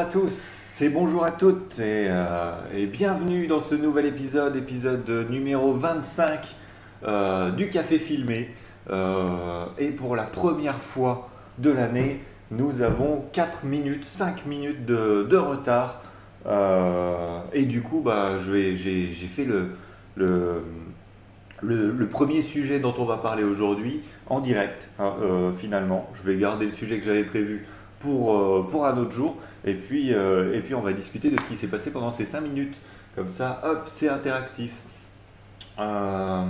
tous, c'est bonjour à toutes et bienvenue dans ce nouvel épisode numéro 25 du Café Filmé. Et pour la première fois de l'année, nous avons 4 minutes, 5 minutes de retard. Et du coup, j'ai fait le, le premier sujet dont on va parler aujourd'hui en direct, finalement. Je vais garder le sujet que j'avais prévu pour un autre jour. Et puis on va discuter de ce qui s'est passé pendant ces 5 minutes. Comme ça, hop, c'est interactif. Euh,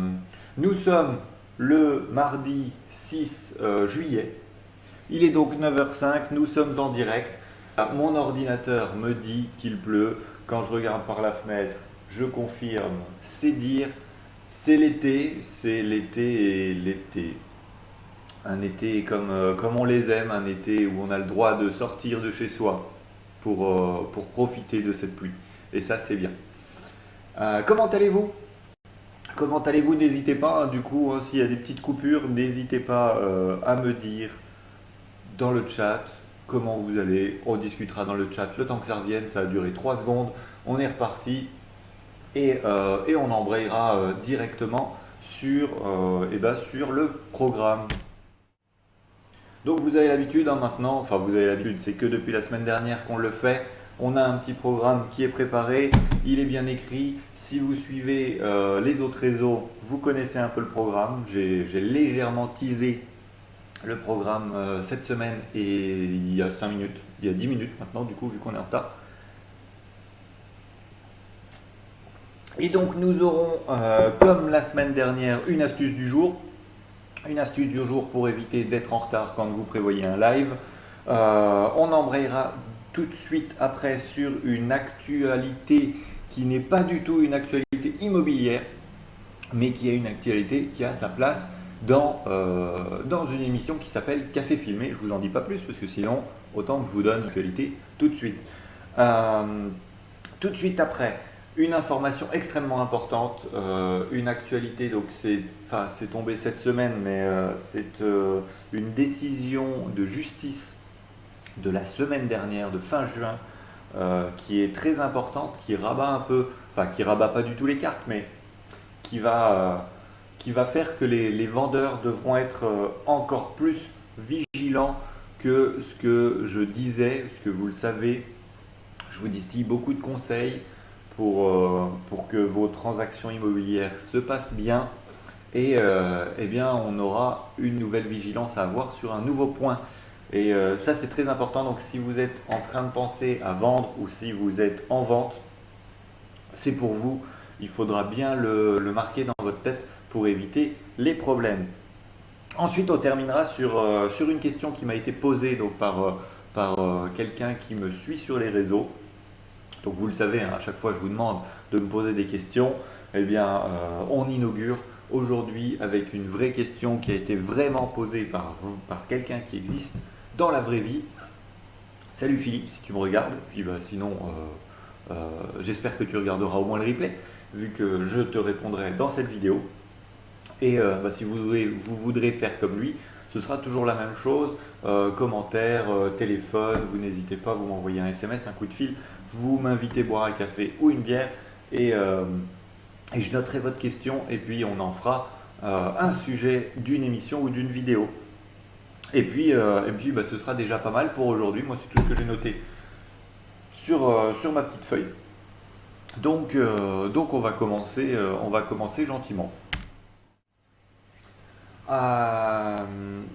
Nous sommes le mardi 6 juillet. Il est donc 9h05, nous sommes en direct. Mon ordinateur me dit qu'il pleut. Quand je regarde par la fenêtre, je confirme, c'est dire. C'est l'été et l'été. Un été comme on les aime, un été où on a le droit de sortir de chez soi pour profiter de cette pluie. Et ça, c'est bien. Comment allez-vous? Comment allez-vous? N'hésitez pas, hein, du coup, hein, s'il y a des petites coupures, n'hésitez pas à me dire dans le chat comment vous allez. On discutera dans le chat le temps que ça revienne. Ça a duré 3 secondes. On est reparti et on embrayera directement sur le programme. Donc vous avez l'habitude, hein, maintenant, enfin vous avez l'habitude, c'est que depuis la semaine dernière qu'on le fait. On a un petit programme qui est préparé, il est bien écrit. Si vous suivez les autres réseaux, vous connaissez un peu le programme. J'ai légèrement teasé le programme cette semaine et il y a 5 minutes, il y a 10 minutes maintenant du coup vu qu'on est en retard. Et donc nous aurons, comme la semaine dernière, une astuce du jour. Une astuce du jour pour éviter d'être en retard quand vous prévoyez un live. On embrayera tout de suite après sur une actualité qui n'est pas du tout une actualité immobilière, mais qui a une actualité qui a sa place dans une émission qui s'appelle Café Filmé. Je vous en dis pas plus parce que sinon, autant que je vous donne l'actualité tout de suite. Tout de suite après, une information extrêmement importante, une actualité, donc c'est tombé cette semaine, mais c'est une décision de justice de la semaine dernière, de fin juin, qui est très importante, qui rabat un peu, enfin qui rabat pas du tout les cartes, mais qui va faire que les vendeurs devront être encore plus vigilants que ce que je disais, parce que vous le savez, je vous distille beaucoup de conseils pour que vos transactions immobilières se passent bien. Et eh bien, on aura une nouvelle vigilance à avoir sur un nouveau point. Et ça, c'est très important. Donc, si vous êtes en train de penser à vendre ou si vous êtes en vente, c'est pour vous. Il faudra bien le marquer dans votre tête pour éviter les problèmes. Ensuite, on terminera sur une question qui m'a été posée donc, par quelqu'un qui me suit sur les réseaux. Donc vous le savez, hein, à chaque fois je vous demande de me poser des questions. Eh bien, on inaugure aujourd'hui avec une vraie question qui a été vraiment posée par quelqu'un qui existe dans la vraie vie. Salut Philippe, si tu me regardes. Puis sinon, j'espère que tu regarderas au moins le replay, vu que je te répondrai dans cette vidéo. Et si vous voudrez faire comme lui, ce sera toujours la même chose. Commentaire, téléphone, vous n'hésitez pas, vous m'envoyez un SMS, un coup de fil, vous m'invitez boire un café ou une bière et je noterai votre question et puis on en fera un sujet d'une émission ou d'une vidéo. Et puis ce sera déjà pas mal pour aujourd'hui. Moi, c'est tout ce que j'ai noté sur ma petite feuille. Donc on va commencer gentiment.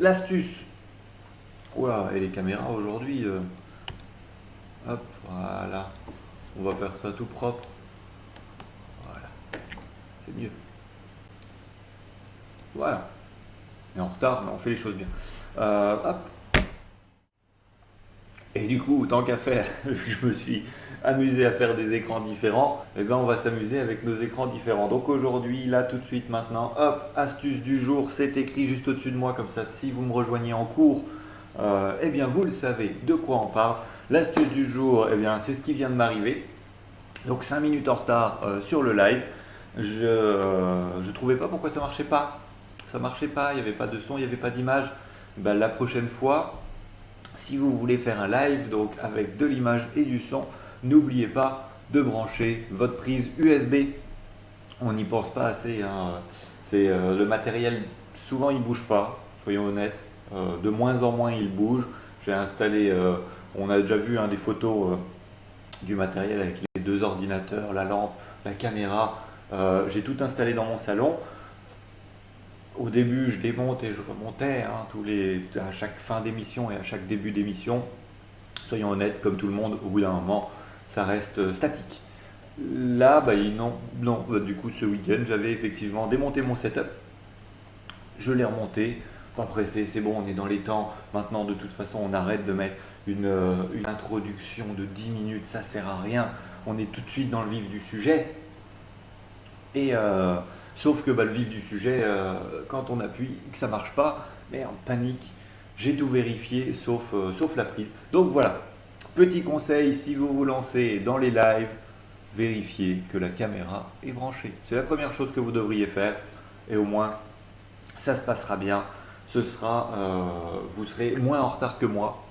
L'astuce. Ouah, et les caméras aujourd'hui. Hop, voilà. On va faire ça tout propre. Voilà. C'est mieux. Voilà. On est en retard, mais on fait les choses bien. Hop. Et du coup, tant qu'à faire, je me suis amusé à faire des écrans différents, et bien on va s'amuser avec nos écrans différents. Donc aujourd'hui, là tout de suite maintenant, hop, astuce du jour, c'est écrit juste au-dessus de moi, comme ça si vous me rejoignez en cours, eh bien vous le savez de quoi on parle. L'astuce du jour, eh bien c'est ce qui vient de m'arriver. Donc 5 minutes en retard sur le live. Je trouvais pas pourquoi ça marchait pas. Ça marchait pas, il n'y avait pas de son, il n'y avait pas d'image. Ben, la prochaine fois, Si vous voulez faire un live donc avec de l'image et du son, n'oubliez pas de brancher votre prise USB. On n'y pense pas assez, hein. C'est le matériel, souvent il bouge pas, soyons honnêtes. De moins en moins il bouge. J'ai installé, on a déjà vu, hein, des photos du matériel avec les deux ordinateurs, la lampe, la caméra. J'ai tout installé dans mon salon. Au début, je démonte et je remontais, hein, à chaque fin d'émission et à chaque début d'émission. Soyons honnêtes, comme tout le monde, au bout d'un moment, ça reste statique. Là, non, du coup, ce week-end, j'avais effectivement démonté mon setup. Je l'ai remonté, pas pressé, c'est bon, on est dans les temps. Maintenant, de toute façon, on arrête de mettre une introduction de 10 minutes, ça sert à rien. On est tout de suite dans le vif du sujet. Et sauf que le vif du sujet, quand on appuie et que ça marche pas, merde, panique. J'ai tout vérifié sauf la prise. Donc voilà, petit conseil, si vous vous lancez dans les lives, vérifiez que la caméra est branchée. C'est la première chose que vous devriez faire et au moins ça se passera bien. Vous serez moins en retard que moi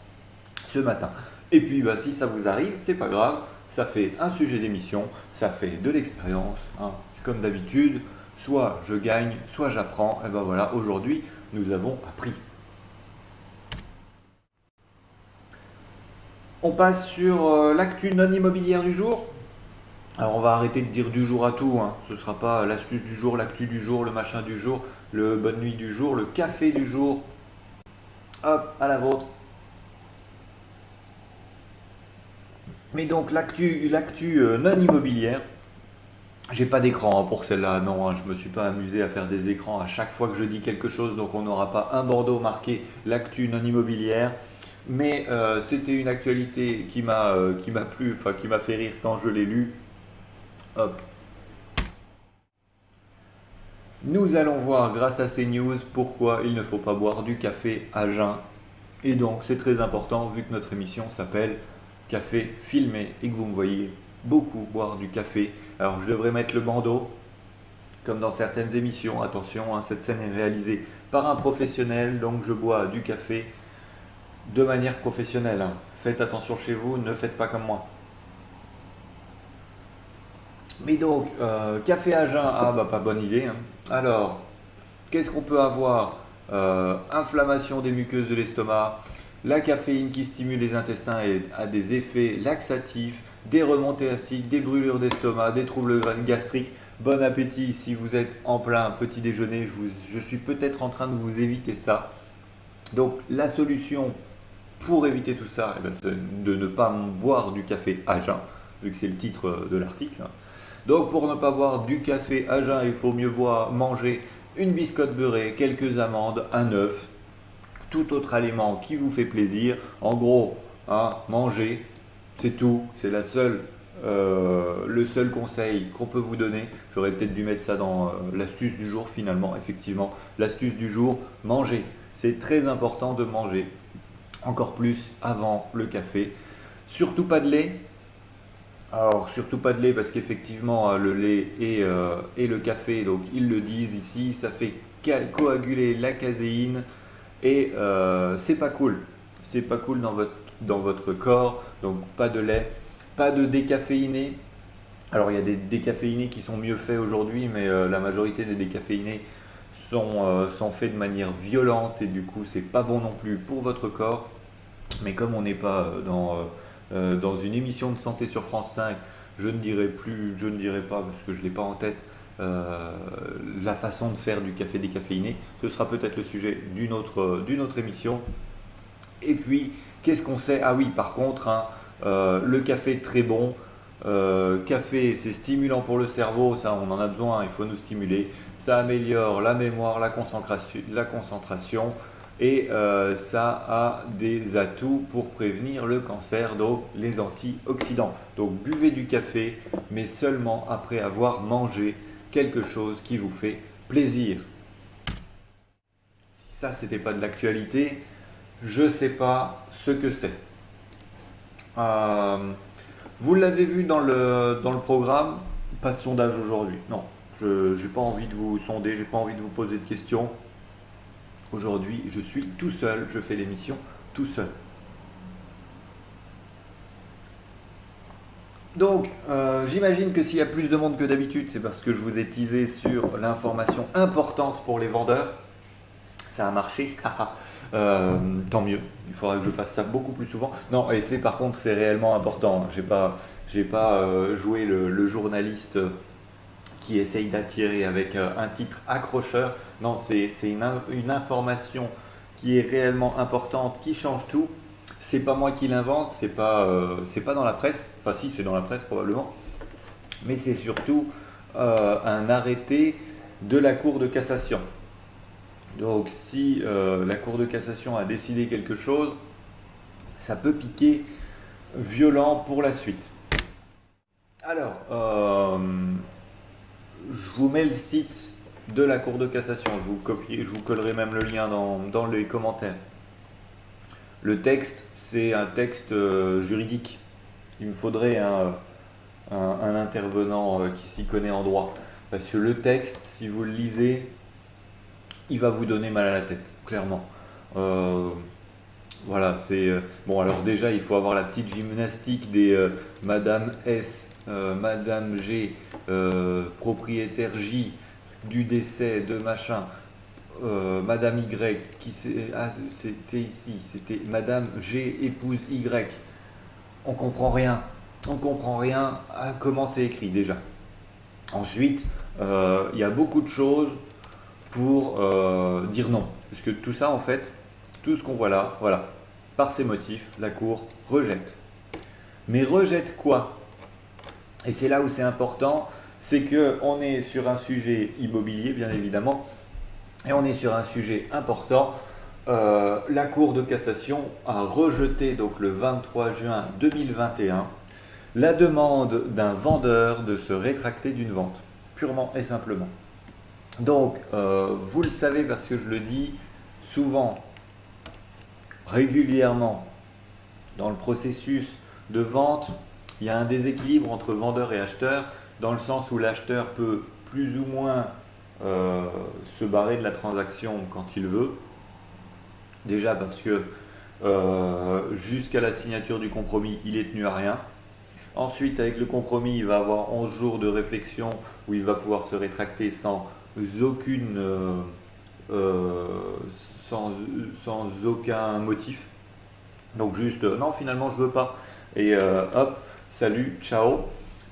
ce matin. Et puis si ça vous arrive, c'est pas grave, ça fait un sujet d'émission, ça fait de l'expérience, hein. Comme d'habitude, soit je gagne, soit j'apprends. Et ben voilà, aujourd'hui, nous avons appris. On passe sur l'actu non immobilière du jour. Alors on va arrêter de dire du jour à tout, hein. Ce ne sera pas l'astuce du jour, l'actu du jour, le machin du jour, le bonne nuit du jour, le café du jour. Hop, à la vôtre. Mais donc l'actu non immobilière, j'ai pas d'écran, hein, pour celle-là, non, hein, je me suis pas amusé à faire des écrans à chaque fois que je dis quelque chose, donc on n'aura pas un bandeau marqué l'actu non immobilière. Mais c'était une actualité qui m'a plu, enfin qui m'a fait rire quand je l'ai lu. Hop. Nous allons voir grâce à ces news pourquoi il ne faut pas boire du café à jeun. Et donc c'est très important vu que notre émission s'appelle Café filmé et que vous me voyez beaucoup boire du café. Alors je devrais mettre le bandeau comme dans certaines émissions. Attention, hein, cette scène est réalisée par un professionnel, donc je bois du café de manière professionnelle, hein. Faites attention chez vous, ne faites pas comme moi. Mais donc, café à jeun, pas bonne idée, hein. Alors, qu'est-ce qu'on peut avoir? Inflammation des muqueuses de l'estomac, la caféine qui stimule les intestins et a des effets laxatifs, des remontées acides, des brûlures d'estomac, des troubles gastriques. Bon appétit si vous êtes en plein petit déjeuner, je suis peut-être en train de vous éviter ça. Donc la solution pour éviter tout ça, c'est de ne pas boire du café à jeun, vu que c'est le titre de l'article, hein. Donc pour ne pas boire du café à jeun, il faut mieux manger une biscotte beurrée, quelques amandes, un œuf, tout autre aliment qui vous fait plaisir. En gros, hein, manger, c'est tout. C'est le seul conseil qu'on peut vous donner. J'aurais peut-être dû mettre ça dans l'astuce du jour finalement. Effectivement, l'astuce du jour, manger. C'est très important de manger. Encore plus avant le café. Surtout pas de lait. Alors, surtout pas de lait parce qu'effectivement, le lait et le café, donc ils le disent ici, ça fait coaguler la caséine et c'est pas cool. C'est pas cool dans votre corps, donc pas de lait, pas de décaféiné. Alors, il y a des décaféinés qui sont mieux faits aujourd'hui, mais la majorité des décaféinés sont faits de manière violente et du coup, c'est pas bon non plus pour votre corps. Mais comme on n'est pas dans une émission de santé sur France 5, je ne dirai pas, parce que je ne l'ai pas en tête, la façon de faire du café décaféiné. Ce sera peut-être le sujet d'une autre émission. Et puis, qu'est-ce qu'on sait? Ah oui, par contre, hein, le café très bon. Café, c'est stimulant pour le cerveau, ça on en a besoin, il faut nous stimuler. Ça améliore la mémoire, la concentration et ça a des atouts pour prévenir le cancer, donc les antioxydants. Donc buvez du café, mais seulement après avoir mangé quelque chose qui vous fait plaisir. Si ça c'était pas de l'actualité, je sais pas ce que c'est. Vous l'avez vu dans le programme, pas de sondage aujourd'hui. Non, je n'ai pas envie de vous sonder, j'ai pas envie de vous poser de questions. Aujourd'hui, je suis tout seul, je fais l'émission tout seul. Donc, j'imagine que s'il y a plus de monde que d'habitude, c'est parce que je vous ai teasé sur l'information importante pour les vendeurs. Ça a marché, haha. Tant mieux. Il faudra que je fasse ça beaucoup plus souvent. Non, et par contre, c'est réellement important. J'ai pas joué le journaliste qui essaye d'attirer avec un titre accrocheur. Non, c'est une information qui est réellement importante, qui change tout. C'est pas moi qui l'invente, c'est pas dans la presse. Enfin, si, c'est dans la presse probablement. Mais c'est surtout un arrêté de la Cour de cassation. Donc, si la Cour de cassation a décidé quelque chose, ça peut piquer violent pour la suite. Alors, je vous mets le site de la Cour de cassation. Je vous collerai même le lien dans les commentaires. Le texte, c'est un texte juridique. Il me faudrait un intervenant qui s'y connaît en droit. Parce que le texte, si vous le lisez, il va vous donner mal à la tête, clairement. Euh, voilà, c'est. Bon, alors déjà, il faut avoir la petite gymnastique des Madame S, Madame G, propriétaire J, du décès, de machin, Madame Y, c'était ici, c'était Madame G, épouse Y. On comprend rien. On comprend rien à comment c'est écrit déjà. Ensuite, il y a beaucoup de choses pour dire non. Parce que tout ça, en fait, tout ce qu'on voit là, voilà, par ces motifs, la Cour rejette. Mais rejette quoi? Et c'est là où c'est important, c'est qu'on est sur un sujet immobilier, bien évidemment, et on est sur un sujet important. La Cour de cassation a rejeté donc le 23 juin 2021 la demande d'un vendeur de se rétracter d'une vente, purement et simplement. Donc, vous le savez parce que je le dis souvent, régulièrement, dans le processus de vente, il y a un déséquilibre entre vendeur et acheteur, dans le sens où l'acheteur peut plus ou moins se barrer de la transaction quand il veut. Déjà parce que jusqu'à la signature du compromis, il est tenu à rien. Ensuite, avec le compromis, il va avoir 11 jours de réflexion où il va pouvoir se rétracter aucune, euh, sans, sans aucun motif. Donc juste, non, finalement, je veux pas. Et hop, salut, ciao.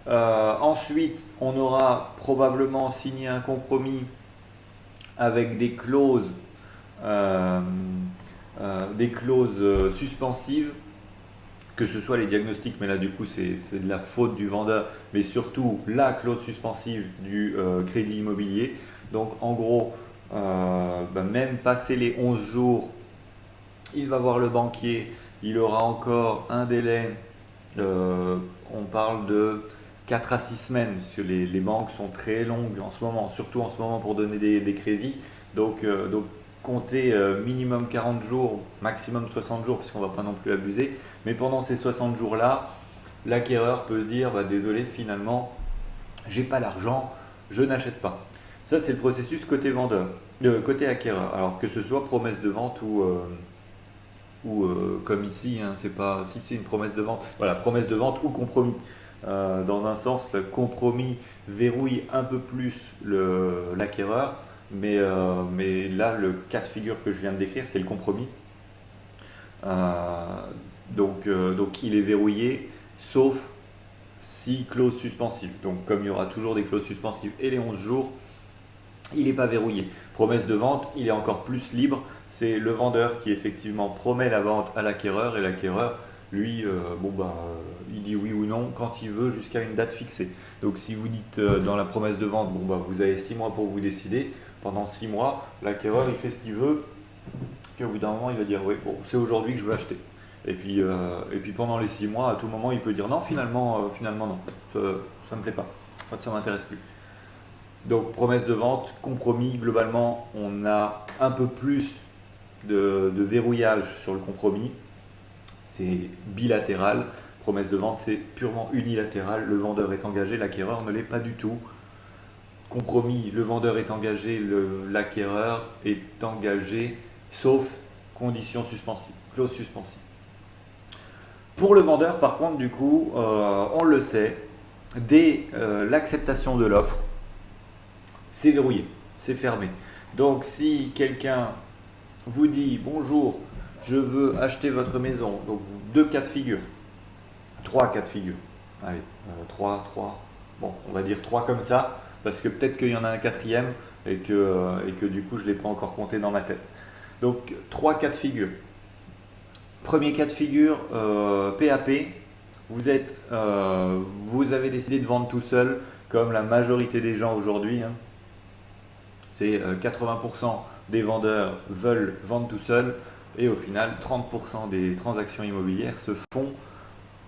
Ensuite, on aura probablement signé un compromis avec des clauses suspensives, que ce soit les diagnostics, mais là du coup c'est de la faute du vendeur, mais surtout la clause suspensive du crédit immobilier. Donc en gros, même passé les 11 jours, il va voir le banquier, il aura encore un délai, on parle de 4 à 6 semaines, parce que les banques sont très longues en ce moment, surtout en ce moment pour donner des crédits. Donc comptez minimum 40 jours, maximum 60 jours, parce qu'on ne va pas non plus abuser. Mais pendant ces 60 jours-là, l'acquéreur peut dire bah, désolé, finalement, j'ai pas l'argent, je n'achète pas. Ça, c'est le processus côté vendeur, côté acquéreur. Alors que ce soit promesse de vente ou comme ici, hein, c'est pas si c'est une promesse de vente. Voilà, promesse de vente ou compromis. Dans un sens, le compromis verrouille un peu plus l'acquéreur, mais là, le cas de figure que je viens de décrire, c'est le compromis. Donc il est verrouillé, sauf si clause suspensive. Donc comme il y aura toujours des clauses suspensives et les 11 jours, il n'est pas verrouillé. Promesse de vente, il est encore plus libre. C'est le vendeur qui effectivement promet la vente à l'acquéreur et l'acquéreur, lui, il dit oui ou non quand il veut jusqu'à une date fixée. Donc si vous dites dans la promesse de vente, vous avez 6 mois pour vous décider. Pendant 6 mois, l'acquéreur il fait ce qu'il veut. Puis au bout d'un moment, il va dire oui, bon, c'est aujourd'hui que je veux acheter. Et puis pendant les 6 mois, à tout moment, il peut dire non, finalement non, ça ne me plaît pas, ça ne m'intéresse plus. Donc promesse de vente, compromis, globalement, on a un peu plus de verrouillage sur le compromis. C'est bilatéral. Promesse de vente, c'est purement unilatéral. Le vendeur est engagé, l'acquéreur ne l'est pas du tout. Compromis, le vendeur est engagé, l'acquéreur est engagé, sauf conditions suspensives, clause suspensive. Pour le vendeur, par contre, du coup, on le sait, dès l'acceptation de l'offre, c'est verrouillé, c'est fermé. Donc si quelqu'un vous dit bonjour, je veux acheter votre maison, donc deux cas de figure, trois cas de figure, allez, trois, bon, on va dire trois comme ça, parce que peut-être qu'il y en a un quatrième et que du coup je ne l'ai pas encore compté dans ma tête. Donc trois cas de figure. Premier cas de figure, PAP, vous avez décidé de vendre tout seul, comme la majorité des gens aujourd'hui. Hein. C'est 80% des vendeurs veulent vendre tout seul et au final 30% des transactions immobilières se font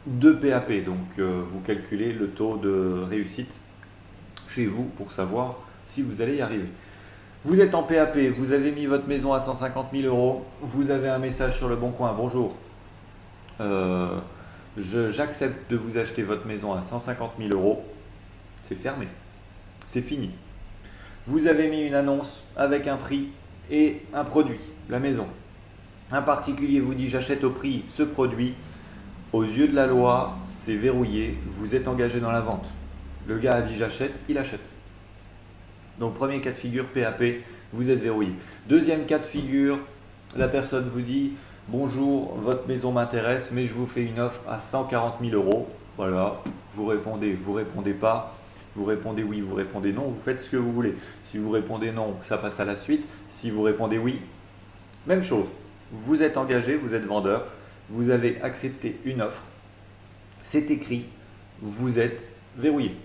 de PAP. Donc vous calculez le taux de réussite chez vous pour savoir si vous allez y arriver. Vous êtes en PAP, vous avez mis votre maison à 150 000 euros, vous avez un message sur le bon coin, bonjour, j'accepte de vous acheter votre maison à 150 000 euros, c'est fermé, c'est fini. Vous avez mis une annonce avec un prix et un produit, la maison. Un particulier vous dit j'achète au prix ce produit, aux yeux de la loi, c'est verrouillé, vous êtes engagé dans la vente. Le gars a dit j'achète, il achète. Donc premier cas de figure, PAP, vous êtes verrouillé. Deuxième cas de figure, la personne vous dit bonjour, votre maison m'intéresse, mais je vous fais une offre à 140 000 euros. Voilà, vous répondez pas, vous répondez oui, vous répondez non, vous faites ce que vous voulez. Si vous répondez non, ça passe à la suite. Si vous répondez oui, même chose. Vous êtes engagé, vous êtes vendeur, vous avez accepté une offre, c'est écrit, vous êtes verrouillé.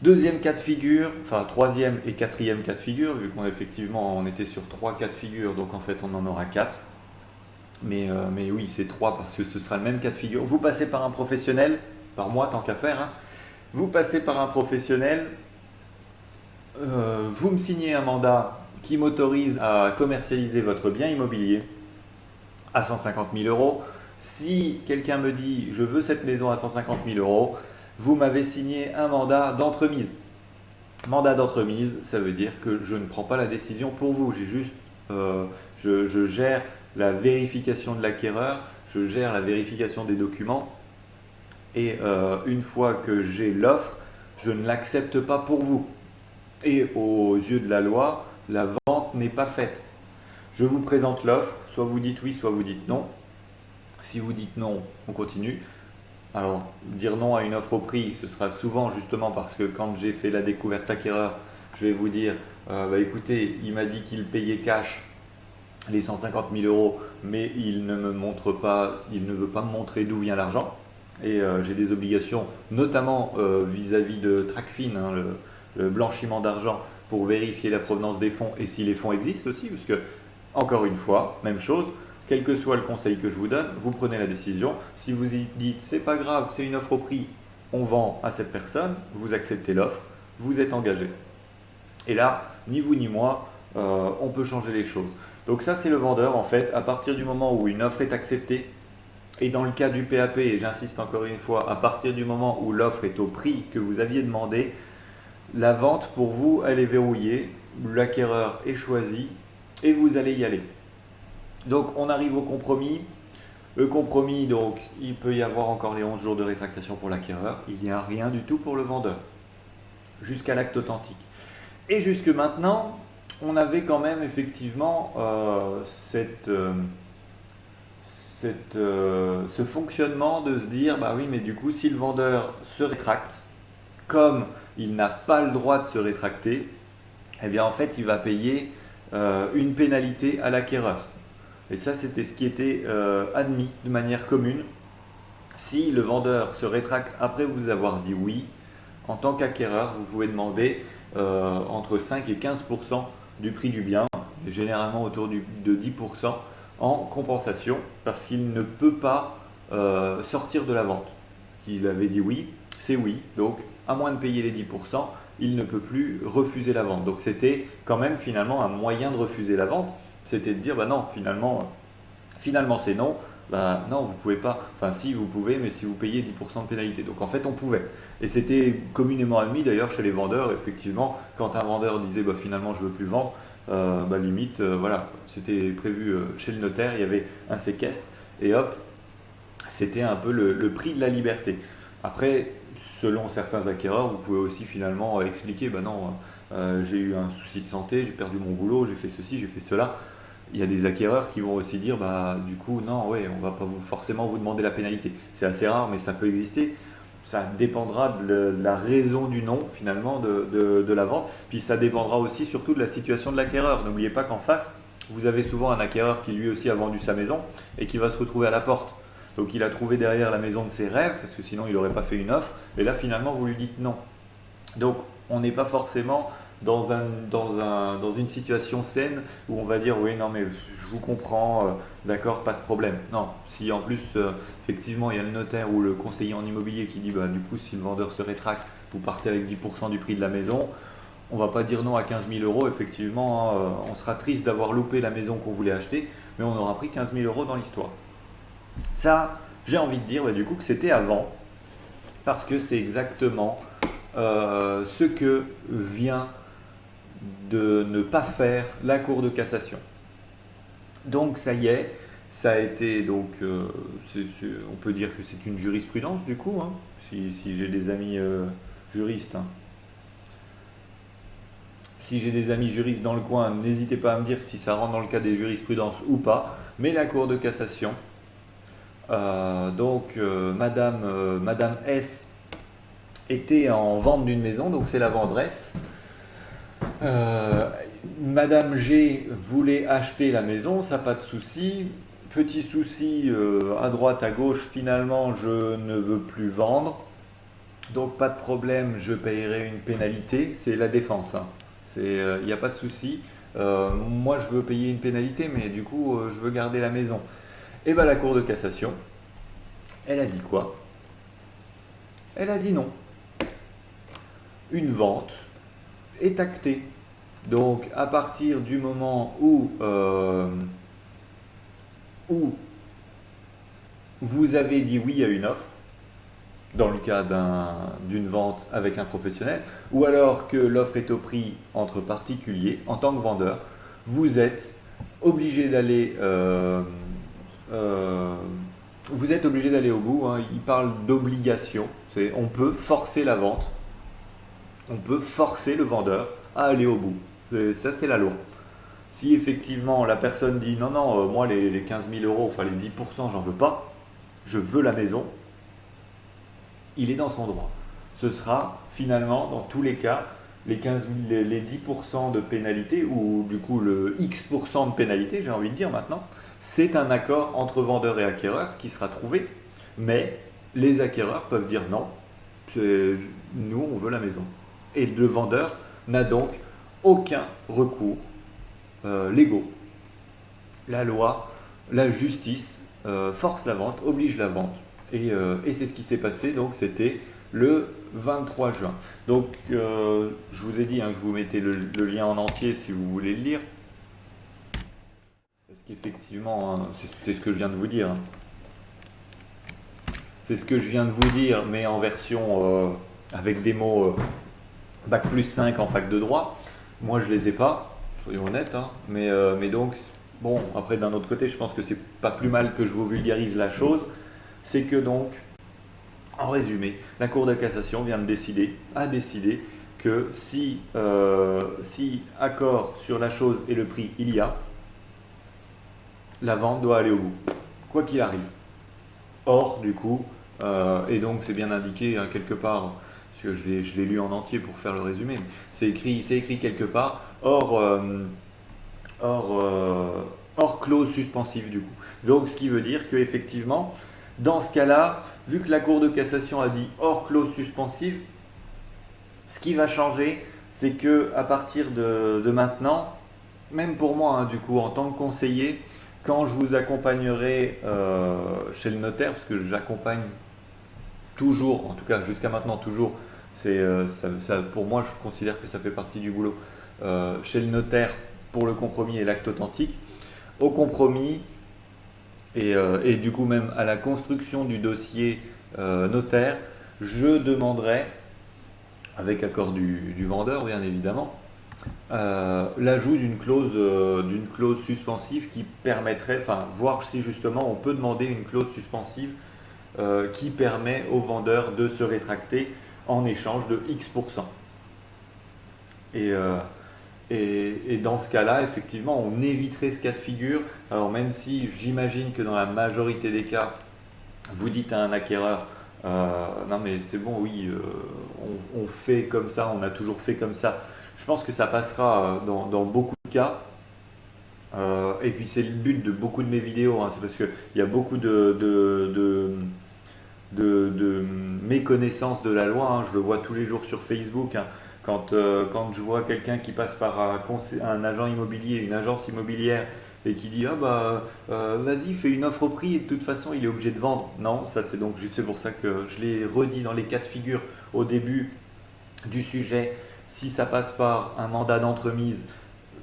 Deuxième cas de figure, enfin troisième et quatrième cas de figure, vu qu'on effectivement on était sur trois cas de figure, donc en fait on en aura quatre. Mais oui, c'est trois parce que ce sera le même cas de figure. Vous passez par un professionnel, par moi tant qu'à faire, hein. Vous passez par un professionnel, vous me signez un mandat qui m'autorise à commercialiser votre bien immobilier à 150 000 euros. Si quelqu'un me dit je veux cette maison à 150 000 euros, vous m'avez signé un mandat d'entremise. Mandat d'entremise, ça veut dire que je ne prends pas la décision pour vous. Je gère la vérification de l'acquéreur, je gère la vérification des documents. Et une fois que j'ai l'offre, je ne l'accepte pas pour vous. Et aux yeux de la loi, la vente n'est pas faite. Je vous présente l'offre, soit vous dites oui, soit vous dites non. Si vous dites non, on continue. Alors, dire non à une offre au prix, ce sera souvent justement parce que quand j'ai fait la découverte acquéreur, je vais vous dire, écoutez, il m'a dit qu'il payait cash les 150 000 euros, mais il ne veut pas me montrer d'où vient l'argent. Et j'ai des obligations, notamment vis-à-vis de Tracfin, hein, le blanchiment d'argent, pour vérifier la provenance des fonds et si les fonds existent aussi, parce que, encore une fois, même chose. Quel que soit le conseil que je vous donne, vous prenez la décision. Si vous y dites c'est pas grave, c'est une offre au prix, on vend à cette personne, vous acceptez l'offre, vous êtes engagé. Et là, ni vous ni moi, on peut changer les choses. Donc ça c'est le vendeur en fait, à partir du moment où une offre est acceptée, et dans le cas du PAP, et j'insiste encore une fois, à partir du moment où l'offre est au prix que vous aviez demandé, la vente pour vous, elle est verrouillée, l'acquéreur est choisi et vous allez y aller. Donc on arrive au compromis. Le compromis, donc, il peut y avoir encore les 11 jours de rétractation pour l'acquéreur. Il n'y a rien du tout pour le vendeur, jusqu'à l'acte authentique. Et jusque maintenant, on avait quand même effectivement ce fonctionnement de se dire, bah oui, mais du coup, si le vendeur se rétracte, comme il n'a pas le droit de se rétracter, eh bien en fait, il va payer une pénalité à l'acquéreur. Et ça, c'était ce qui était admis de manière commune. Si le vendeur se rétracte après vous avoir dit oui, en tant qu'acquéreur, vous pouvez demander entre 5 et 15% du prix du bien, et généralement autour de 10% en compensation, parce qu'il ne peut pas sortir de la vente. Il avait dit oui, c'est oui, donc à moins de payer les 10%, il ne peut plus refuser la vente. Donc c'était quand même finalement un moyen de refuser la vente. C'était de dire, bah non, finalement c'est non, bah non, vous pouvez pas, enfin si vous pouvez, mais si vous payez 10% de pénalité. Donc en fait on pouvait. Et c'était communément admis d'ailleurs chez les vendeurs, effectivement, quand un vendeur disait, bah finalement je veux plus vendre, limite, voilà, c'était prévu chez le notaire, il y avait un séquestre, et hop, C'était un peu le prix de la liberté. Après, selon certains acquéreurs, vous pouvez aussi finalement expliquer, ben non, j'ai eu un souci de santé, j'ai perdu mon boulot, j'ai fait ceci, j'ai fait cela. Il y a des acquéreurs qui vont aussi dire, bah du coup, non, ouais, on va pas forcément vous demander la pénalité. C'est assez rare, mais ça peut exister. Ça dépendra de la raison du non, finalement, de la vente. Puis ça dépendra aussi surtout de la situation de l'acquéreur. N'oubliez pas qu'en face, vous avez souvent un acquéreur qui lui aussi a vendu sa maison et qui va se retrouver à la porte. Donc il a trouvé derrière la maison de ses rêves, parce que sinon il n'aurait pas fait une offre. Et là, finalement, vous lui dites non. Donc on n'est pas forcément dans une situation saine où on va dire oui, non, mais je vous comprends, d'accord, pas de problème. Non, si en plus, effectivement, il y a le notaire ou le conseiller en immobilier qui dit bah, du coup, si le vendeur se rétracte, vous partez avec 10% du prix de la maison, on va pas dire non à 15 000 euros. Effectivement, on sera triste d'avoir loupé la maison qu'on voulait acheter, mais on aura pris 15 000 euros dans l'histoire. Ça, j'ai envie de dire du coup que c'était avant, parce que c'est exactement ce que vient de ne pas faire la Cour de cassation. Donc ça y est, ça a été donc, on peut dire que c'est une jurisprudence du coup, hein, si j'ai des amis juristes. Hein. Si j'ai des amis juristes dans le coin, n'hésitez pas à me dire si ça rentre dans le cas des jurisprudences ou pas. Mais la Cour de cassation, Madame S était en vente d'une maison, donc c'est la vendresse. Madame G voulait acheter la maison, ça pas de souci. Petit souci à droite, à gauche, finalement je ne veux plus vendre. Donc pas de problème, je paierai une pénalité, c'est la défense. Hein. Il n'y a pas de souci. Moi je veux payer une pénalité, mais du coup je veux garder la maison. Et bien la Cour de cassation, elle a dit quoi? Elle a dit non. Une vente est actée. Donc à partir du moment où vous avez dit oui à une offre, dans le cas d'une vente avec un professionnel, ou alors que l'offre est au prix entre particuliers, en tant que vendeur, vous êtes obligé d'aller au bout. Hein. Il parle d'obligation. On peut forcer la vente, on peut forcer le vendeur à aller au bout. Ça, c'est la loi. Si effectivement la personne dit non, non, moi les 15 000 euros, enfin les 10%, j'en veux pas, je veux la maison, il est dans son droit. Ce sera finalement, dans tous les cas, les 10% de pénalité, ou du coup le X% de pénalité, j'ai envie de dire maintenant, c'est un accord entre vendeur et acquéreur qui sera trouvé, mais les acquéreurs peuvent dire non, nous on veut la maison. Et le vendeur n'a donc aucun recours légaux. La loi, la justice force la vente, oblige la vente. Et c'est ce qui s'est passé, donc c'était le 23 juin. Donc je vous ai dit hein, que je vous mettais le lien en entier si vous voulez le lire. Parce qu'effectivement, hein, c'est ce que je viens de vous dire. Hein. C'est ce que je viens de vous dire, mais en version avec des mots bac plus 5 en fac de droit. Moi je les ai pas, soyons honnêtes, hein. Mais donc, bon, après d'un autre côté, je pense que c'est pas plus mal que je vous vulgarise la chose. C'est que donc, en résumé, la Cour de cassation a décidé que si accord sur la chose et le prix il y a, la vente doit aller au bout, quoi qu'il arrive. Or, du coup, et donc c'est bien indiqué hein, quelque part, parce que je l'ai lu en entier pour faire le résumé, mais c'est écrit quelque part, hors clause suspensive du coup. Donc ce qui veut dire qu'effectivement, dans ce cas-là, vu que la Cour de cassation a dit hors clause suspensive, ce qui va changer, c'est que à partir de maintenant, même pour moi, hein, du coup, en tant que conseiller, quand je vous accompagnerai chez le notaire, parce que j'accompagne toujours, en tout cas jusqu'à maintenant toujours, pour moi je considère que ça fait partie du boulot, chez le notaire pour le compromis et l'acte authentique, au compromis et du coup même à la construction du dossier notaire, je demanderai, avec accord du vendeur bien évidemment, l'ajout d'une clause suspensive qui permettrait, enfin voir si justement on peut demander une clause suspensive qui permet au vendeur de se rétracter en échange de X%. Et dans ce cas-là, effectivement, on éviterait ce cas de figure. Alors même si j'imagine que dans la majorité des cas, vous dites à un acquéreur, non mais c'est bon, oui, on fait comme ça, on a toujours fait comme ça. Je pense que ça passera dans beaucoup de cas. Et puis c'est le but de beaucoup de mes vidéos, hein, c'est parce qu'il y a beaucoup de méconnaissance de la loi, hein. Je le vois tous les jours sur Facebook, hein. Quand je vois quelqu'un qui passe par un agent immobilier, une agence immobilière et qui dit ah bah vas-y fais une offre au prix et de toute façon il est obligé de vendre. Non, ça c'est donc juste pour ça que je l'ai redit dans les cas de figure au début du sujet. Si ça passe par un mandat d'entremise,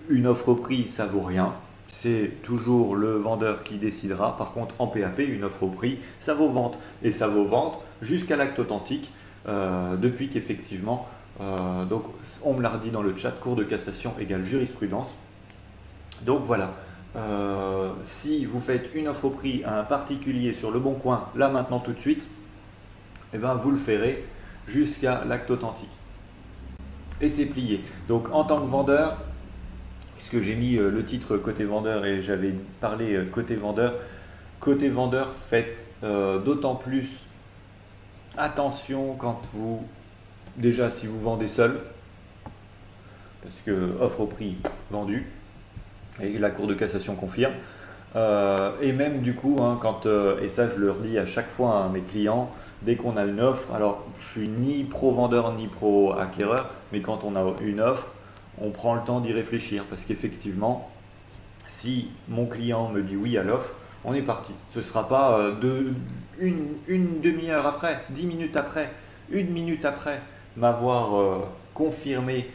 une offre au prix, ça vaut rien. C'est toujours le vendeur qui décidera. Par contre, en PAP, une offre au prix, ça vaut vente. Et ça vaut vente jusqu'à l'acte authentique, depuis qu'effectivement, donc on me l'a redit dans le chat, cour de cassation égale jurisprudence. Donc voilà, si vous faites une offre au prix à un particulier sur le bon coin, là maintenant tout de suite, eh ben, vous le ferez jusqu'à l'acte authentique. Et c'est plié. Donc en tant que vendeur, puisque j'ai mis le titre côté vendeur et j'avais parlé côté vendeur, faites d'autant plus attention quand vous, déjà si vous vendez seul, parce que offre au prix vendu, et la Cour de cassation confirme, et même du coup, hein, et ça je le redis à chaque fois à mes clients, dès qu'on a une offre, alors je suis ni pro-vendeur ni pro-acquéreur, mais quand on a une offre, on prend le temps d'y réfléchir parce qu'effectivement, si mon client me dit oui à l'offre, on est parti. Ce ne sera pas une demi-heure après, 10 minutes après, une minute après m'avoir confirmé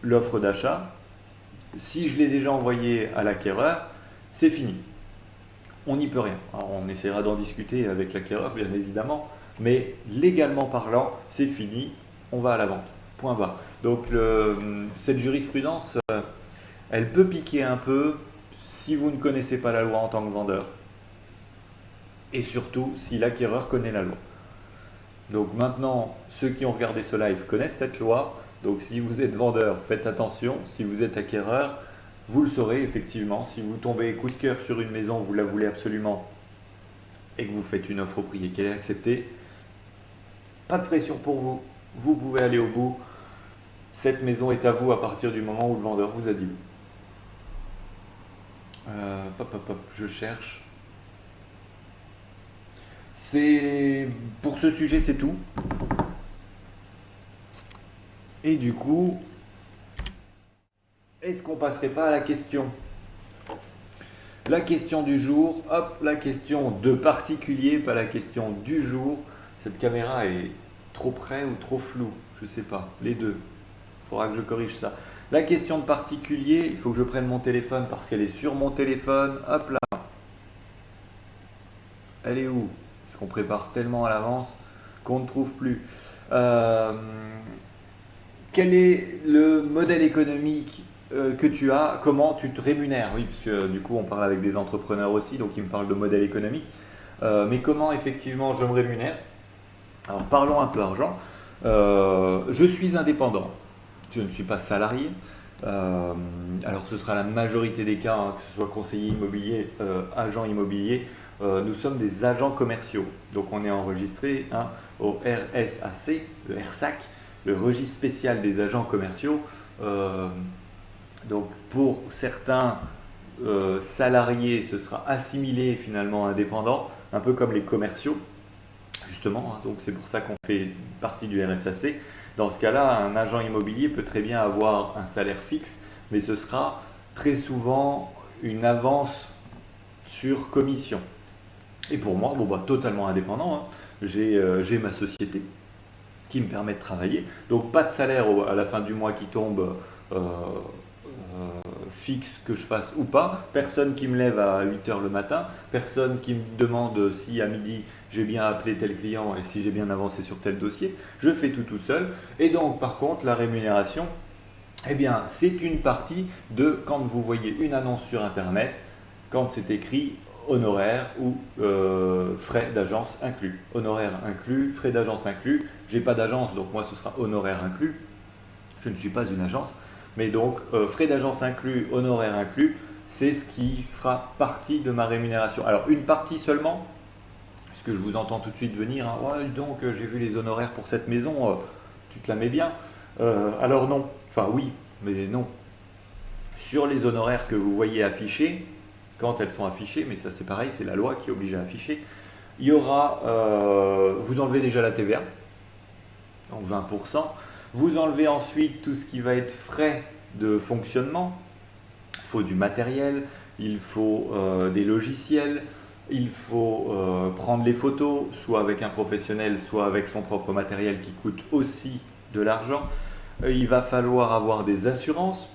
l'offre d'achat. Si je l'ai déjà envoyé à l'acquéreur, c'est fini. On n'y peut rien. Alors, on essaiera d'en discuter avec l'acquéreur, bien évidemment, mais légalement parlant, c'est fini, on va à la vente. Point barre. Donc cette jurisprudence, elle peut piquer un peu si vous ne connaissez pas la loi en tant que vendeur. Et surtout si l'acquéreur connaît la loi. Donc maintenant, ceux qui ont regardé ce live connaissent cette loi. Donc si vous êtes vendeur, faites attention. Si vous êtes acquéreur, vous le saurez effectivement. Si vous tombez coup de cœur sur une maison, vous la voulez absolument et que vous faites une offre au prix et qu'elle est acceptée, pas de pression pour vous. Vous pouvez aller au bout. Cette maison est à vous à partir du moment où le vendeur vous a dit oui. Je cherche. Pour ce sujet, c'est tout. Et du coup, est-ce qu'on passerait pas à la question? La question du jour, hop, la question de particulier, pas la question du jour. Cette caméra est trop près ou trop floue, je sais pas, les deux. Il faudra que je corrige ça. La question de particulier, il faut que je prenne mon téléphone parce qu'elle est sur mon téléphone. Hop là. Elle est où? Parce qu'on prépare tellement à l'avance qu'on ne trouve plus. Quel est le modèle économique que tu as? Comment tu te rémunères? Oui, parce que du coup on parle avec des entrepreneurs aussi, donc ils me parlent de modèle économique. Mais comment effectivement je me rémunère? Alors parlons un peu argent. Je suis indépendant. Je ne suis pas salarié. Alors ce sera la majorité des cas, hein, que ce soit conseiller immobilier, agent immobilier. Nous sommes des agents commerciaux. Donc on est enregistré, hein, au RSAC, le RSAC, le registre spécial des agents commerciaux. Donc pour certains salariés, ce sera assimilé finalement indépendant, un peu comme les commerciaux, justement, hein. Donc c'est pour ça qu'on fait partie du RSAC. Dans ce cas-là, un agent immobilier peut très bien avoir un salaire fixe, mais ce sera très souvent une avance sur commission. Et pour moi, totalement indépendant, hein. J'ai ma société qui me permet de travailler. Donc pas de salaire à la fin du mois qui tombe fixe, que je fasse ou pas. Personne qui me lève à 8h le matin. Personne qui me demande si à midi j'ai bien appelé tel client et si j'ai bien avancé sur tel dossier. Je fais tout seul. Et donc par contre, la rémunération, eh c'est une partie de quand vous voyez une annonce sur Internet, quand c'est écrit honoraires ou frais d'agence inclus. Honoraires inclus, frais d'agence inclus. J'ai pas d'agence, donc moi ce sera honoraires inclus. Je ne suis pas une agence, mais donc frais d'agence inclus, honoraires inclus, c'est ce qui fera partie de ma rémunération. Alors une partie seulement, parce que je vous entends tout de suite venir, hein, ouais, donc j'ai vu les honoraires pour cette maison, tu te la mets bien. Alors non, enfin oui, mais non. Sur les honoraires que vous voyez affichés, quand elles sont affichées, mais ça c'est pareil, c'est la loi qui oblige à afficher, il y aura, vous enlevez déjà la TVA, donc 20%, vous enlevez ensuite tout ce qui va être frais de fonctionnement, il faut du matériel, il faut des logiciels, il faut prendre les photos, soit avec un professionnel, soit avec son propre matériel qui coûte aussi de l'argent. Il va falloir avoir des assurances,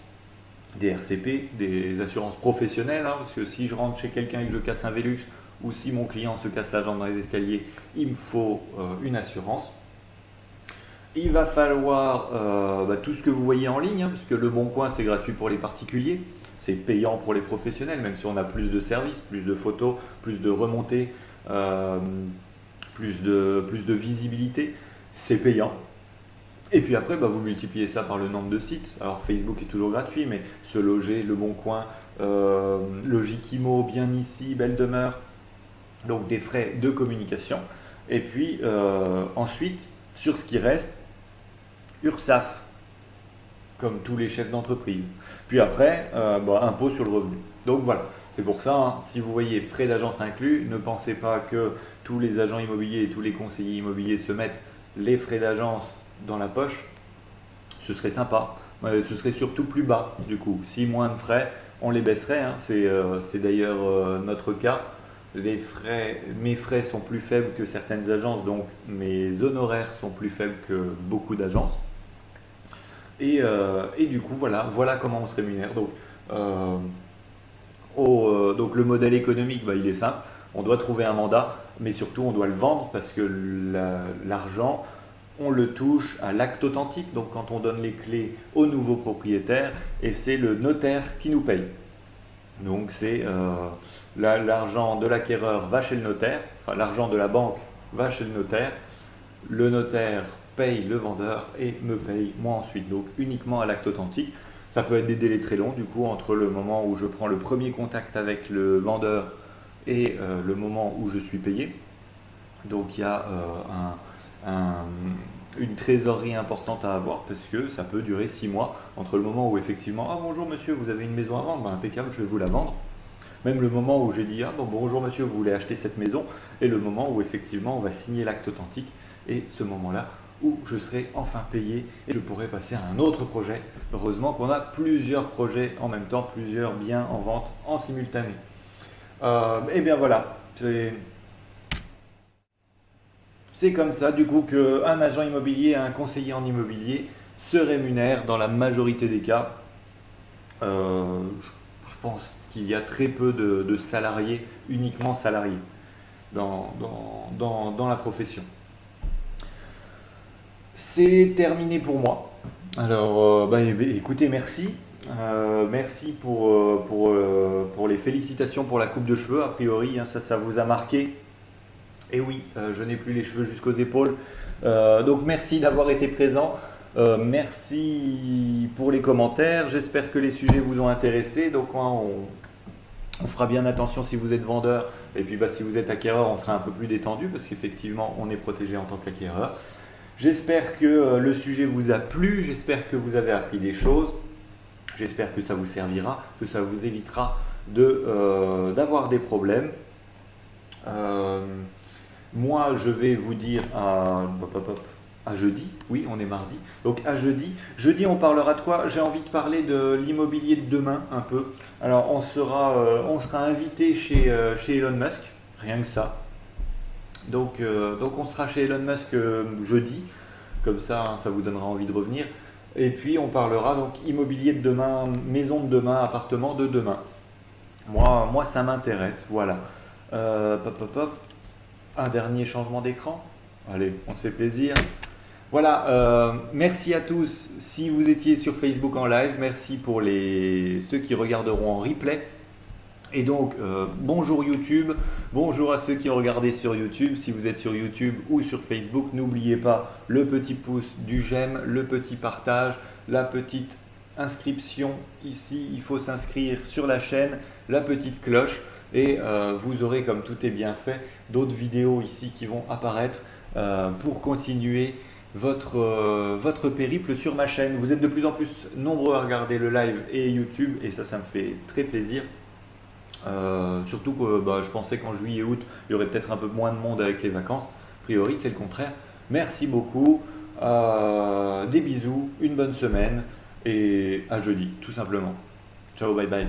des RCP, des assurances professionnelles, hein, parce que si je rentre chez quelqu'un et que je casse un Velux, ou si mon client se casse la jambe dans les escaliers, il me faut une assurance. Il va falloir tout ce que vous voyez en ligne, hein, parce que Le Bon Coin c'est gratuit pour les particuliers, c'est payant pour les professionnels, même si on a plus de services, plus de photos, plus de remontées, plus de visibilité, c'est payant. Et puis après, vous multipliez ça par le nombre de sites. Alors Facebook est toujours gratuit, mais Se Loger, Le Bon Coin, Logikimo, Bien Ici, Belle Demeure, donc des frais de communication. Et puis ensuite, sur ce qui reste, URSSAF, comme tous les chefs d'entreprise. Puis après, impôt sur le revenu. Donc voilà, c'est pour ça, hein, si vous voyez frais d'agence inclus, ne pensez pas que tous les agents immobiliers et tous les conseillers immobiliers se mettent les frais d'agence dans la poche. Ce serait sympa. Ce serait surtout plus bas du coup. Si moins de frais, on les baisserait, hein. C'est d'ailleurs notre cas. Mes frais sont plus faibles que certaines agences, donc mes honoraires sont plus faibles que beaucoup d'agences. Et du coup, voilà comment on se rémunère. Donc le modèle économique, il est simple. On doit trouver un mandat, mais surtout on doit le vendre parce que l'argent, on le touche à l'acte authentique, donc quand on donne les clés au nouveau propriétaire, et c'est le notaire qui nous paye. Donc c'est l'argent de l'acquéreur va chez le notaire, enfin l'argent de la banque va chez le notaire paye le vendeur et me paye moi ensuite, donc uniquement à l'acte authentique. Ça peut être des délais très longs du coup entre le moment où je prends le premier contact avec le vendeur et le moment où je suis payé. Donc il y a une trésorerie importante à avoir parce que ça peut durer 6 mois entre le moment où effectivement ah bonjour monsieur vous avez une maison à vendre, impeccable je vais vous la vendre, même le moment où j'ai dit ah bonjour monsieur vous voulez acheter cette maison, et le moment où effectivement on va signer l'acte authentique, et ce moment là où je serai enfin payé et je pourrai passer à un autre projet. Heureusement qu'on a plusieurs projets en même temps, plusieurs biens en vente en simultané. Et bien voilà, c'est comme ça du coup qu'un agent immobilier, un conseiller en immobilier se rémunère dans la majorité des cas. Je pense qu'il y a très peu de salariés, uniquement salariés, dans la profession. C'est terminé pour moi. Alors, écoutez, merci. Merci pour les félicitations pour la coupe de cheveux. A priori, hein, ça vous a marqué. Et oui, je n'ai plus les cheveux jusqu'aux épaules. Donc merci d'avoir été présent. Merci pour les commentaires. J'espère que les sujets vous ont intéressé. Donc on fera bien attention si vous êtes vendeur. Et puis si vous êtes acquéreur, on sera un peu plus détendu parce qu'effectivement, on est protégé en tant qu'acquéreur. J'espère que le sujet vous a plu. J'espère que vous avez appris des choses. J'espère que ça vous servira, que ça vous évitera d'avoir des problèmes. Moi, je vais vous dire à jeudi. Oui, on est mardi. Donc à jeudi. Jeudi, on parlera de quoi? J'ai envie de parler de l'immobilier de demain un peu. Alors, on sera invité chez Elon Musk. Rien que ça. Donc on sera chez Elon Musk jeudi. Comme ça, hein, ça vous donnera envie de revenir. Et puis, on parlera donc immobilier de demain, maison de demain, appartement de demain. Moi ça m'intéresse. Voilà. Un dernier changement d'écran. Allez, on se fait plaisir. Voilà, merci à tous si vous étiez sur Facebook en live. Merci pour ceux qui regarderont en replay. Et donc, bonjour YouTube, bonjour à ceux qui ont regardé sur YouTube. Si vous êtes sur YouTube ou sur Facebook, n'oubliez pas le petit pouce du j'aime, le petit partage, la petite inscription ici. Il faut s'inscrire sur la chaîne, la petite cloche et vous aurez, comme tout est bien fait, d'autres vidéos ici qui vont apparaître pour continuer votre périple sur ma chaîne. Vous êtes de plus en plus nombreux à regarder le live et YouTube et ça me fait très plaisir. Surtout que je pensais qu'en juillet et août, il y aurait peut-être un peu moins de monde avec les vacances. A priori, c'est le contraire. Merci beaucoup. Des bisous, une bonne semaine et à jeudi, tout simplement. Ciao, bye bye.